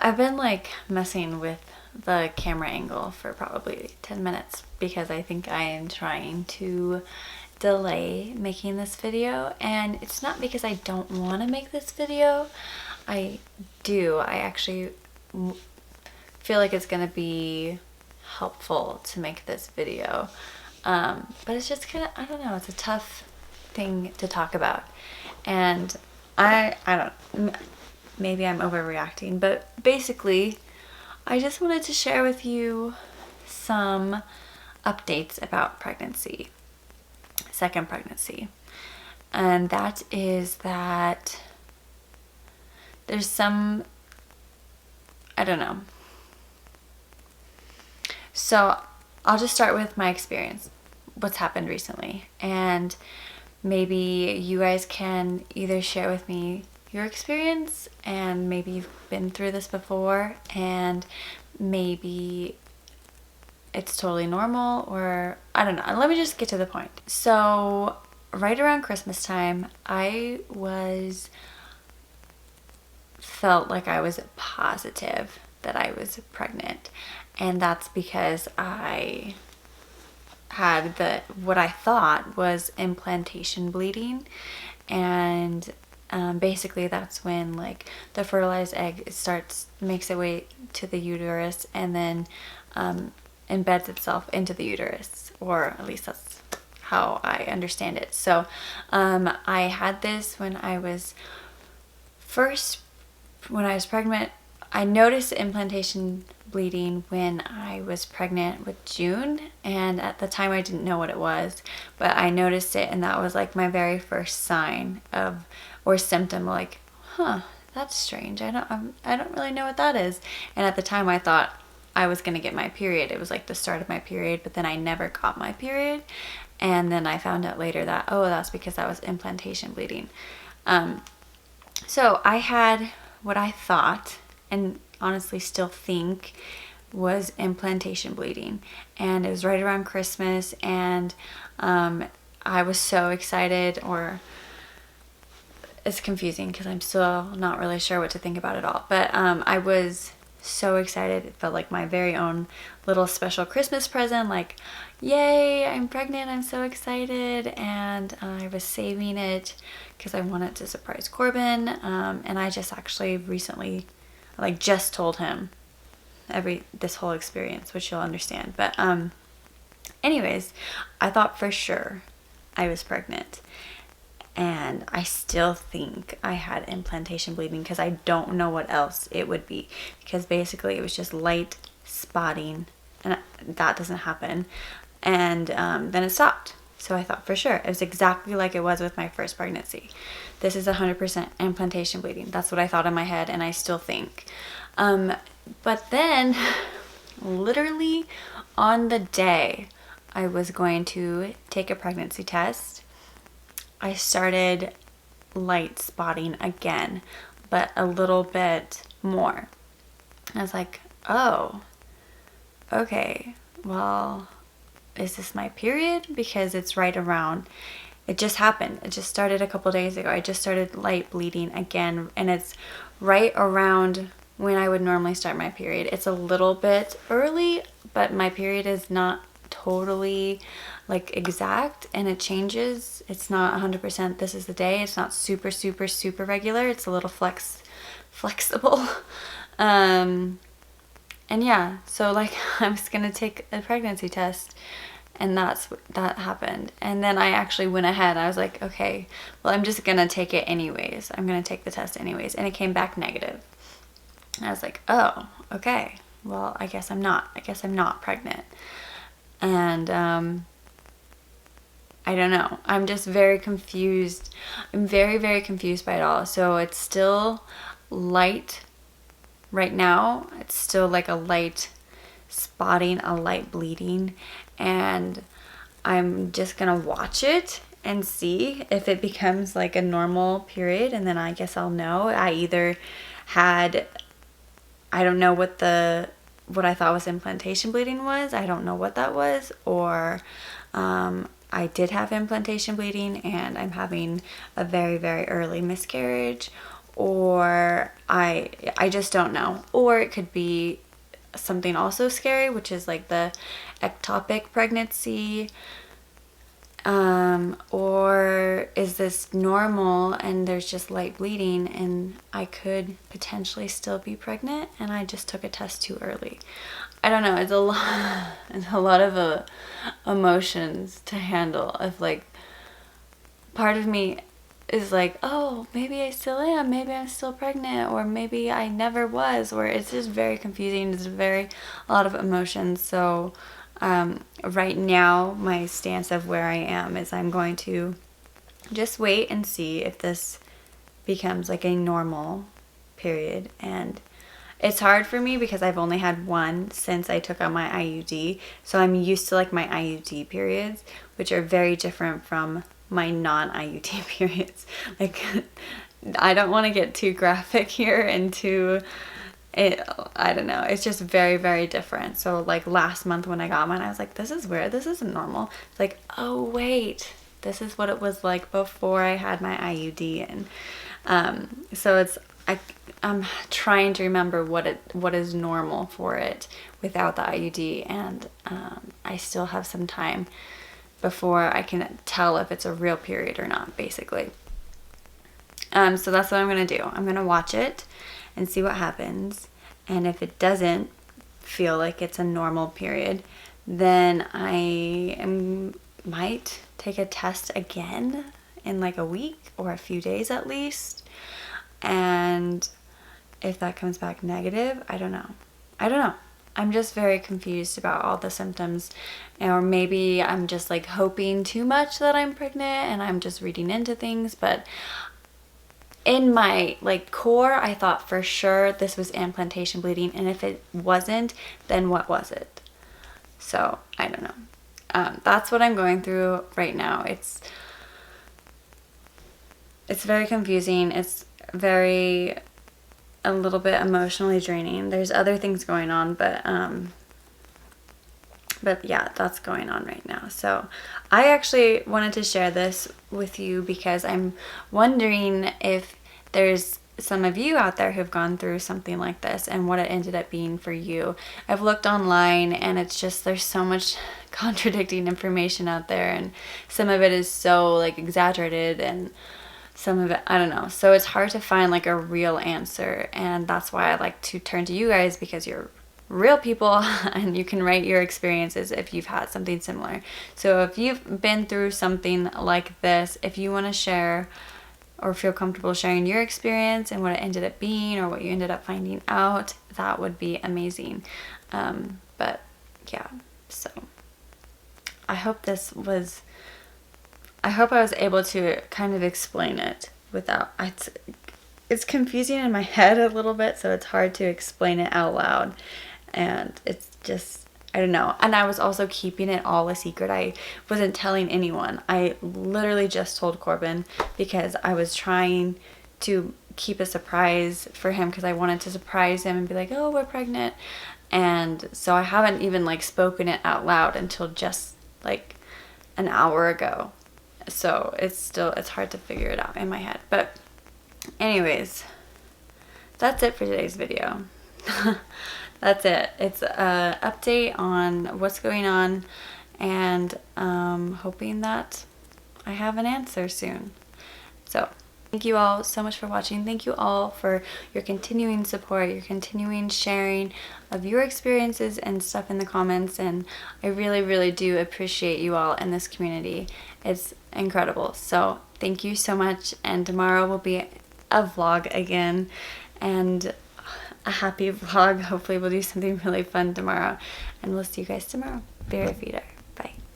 I've been like messing with the camera angle for probably 10 minutes because I think I am trying to delay making this video, and it's not because I don't want to make this video. I do. I actually feel like it's gonna be helpful to make this video, but it's just kind of, I don't know, it's a tough thing to talk about, and I don't, maybe I'm overreacting, but basically I just wanted to share with you some updates about pregnancy, second pregnancy. And that is that there's some, I don't know. So I'll just start with my experience, what's happened recently. And maybe you guys can either share with me your experience, and maybe you've been through this before, and maybe it's totally normal, or I don't know. Let me just get to the point. So right around Christmas time, I felt like I was positive that I was pregnant, and that's because I had what I thought was implantation bleeding, and basically that's when like the fertilized egg makes its way to the uterus and then embeds itself into the uterus, or at least that's how I understand it. So I had this when I was pregnant. I noticed implantation bleeding when I was pregnant with June, and at the time I didn't know what it was, but I noticed it, and that was like my very first sign or symptom, like, that's strange. I don't really know what that is. And at the time I thought I was gonna get my period. It was like the start of my period, but then I never got my period, and then I found out later that, oh, that's because that was implantation bleeding. So I had what I thought, and honestly still think, was implantation bleeding, and it was right around Christmas, and I was so excited, or it's confusing because I'm still not really sure what to think about it all, but I was so excited. It felt like my very own little special Christmas present, like, yay, I'm pregnant, I'm so excited. And I was saving it because I wanted to surprise Corbin, and I just actually recently just told him this whole experience, which you'll understand. But anyways, I thought for sure I was pregnant, and I still think I had implantation bleeding because I don't know what else it would be, because basically it was just light spotting, and that doesn't happen, and then it stopped. So I thought for sure it was exactly like it was with my first pregnancy. This is 100% implantation bleeding. That's what I thought in my head, and I still think. But then literally on the day I was going to take a pregnancy test, I started light spotting again, but a little bit more. I was like, oh, okay, well, is this my period? Because it's right around, it just happened. It just started a couple days ago. I just started light bleeding again, and it's right around when I would normally start my period. It's a little bit early, but my period is not totally like exact, and it changes. It's not 100% this is the day. It's not super regular. It's a little flexible. And yeah, so like I was gonna take a pregnancy test, and that happened. And then I actually went ahead. I was like, okay, well, I'm just gonna take it anyways. I'm gonna take the test anyways, and it came back negative. And I was like, oh, okay, well, I guess I'm not pregnant. And I don't know. I'm just very confused. I'm very confused by it all. So it's still light right now. It's still like a light spotting, a light bleeding. And I'm just going to watch it and see if it becomes like a normal period. And then I guess I'll know. I either had, I don't know what I thought was implantation bleeding was. I don't know what that was. Or I did have implantation bleeding and I'm having a very early miscarriage, or I just don't know. Or it could be something also scary, which is like the ectopic pregnancy. Or is this normal and there's just light bleeding and I could potentially still be pregnant and I just took a test too early. I don't know. It's a lot of emotions to handle. Of like, part of me is like, oh, maybe I still am, maybe I'm still pregnant, or maybe I never was, or it's just very confusing. It's a lot of emotions. So right now my stance of where I am is I'm going to just wait and see if this becomes like a normal period. And it's hard for me because I've only had one since I took out my IUD, so I'm used to like my IUD periods, which are very different from my non-IUD periods. Like, I don't want to get too graphic here into it. I don't know. It's just very, very different. So like last month when I got mine, I was like, this is weird. This isn't normal. It's like, oh wait, this is what it was like before I had my IUD. And so I'm trying to remember what is normal for it without the IUD, and I still have some time before I can tell if it's a real period or not, basically. So that's what I'm going to do. I'm going to watch it and see what happens. And if it doesn't feel like it's a normal period, then might take a test again in like a week or a few days at least. And if that comes back negative, I don't know. I'm just very confused about all the symptoms, or maybe I'm just like hoping too much that I'm pregnant and I'm just reading into things. But in my like core, I thought for sure this was implantation bleeding, and if it wasn't, then what was it? So I don't know. That's what I'm going through right now. It's very confusing. It's a little bit emotionally draining. There's other things going on, but yeah, that's going on right now. So I actually wanted to share this with you because I'm wondering if there's some of you out there who've gone through something like this and what it ended up being for you. I've looked online and it's just, there's so much contradicting information out there, and some of it is so like exaggerated, and some of it, I don't know. So it's hard to find like a real answer, and that's why I like to turn to you guys, because you're real people and you can write your experiences if you've had something similar. So if you've been through something like this, if you want to share or feel comfortable sharing your experience and what it ended up being or what you ended up finding out, that would be amazing. But yeah, so I hope I was able to kind of explain it without, it's confusing in my head a little bit, so it's hard to explain it out loud. And it's just, I don't know. And I was also keeping it all a secret. I wasn't telling anyone. I literally just told Corbin because I was trying to keep a surprise for him, because I wanted to surprise him and be like, oh, we're pregnant. And so I haven't even like spoken it out loud until just like an hour ago. So it's hard to figure it out in my head. But anyways, that's it for today's video. That's it. It's an update on what's going on, and hoping that I have an answer soon. So thank you all so much for watching. Thank you all for your continuing support, your continuing sharing of your experiences and stuff in the comments. And I really, really do appreciate you all in this community. It's incredible. So thank you so much. And tomorrow will be a vlog again, and a happy vlog. Hopefully we'll do something really fun tomorrow. And we'll see you guys tomorrow. Vera Vida.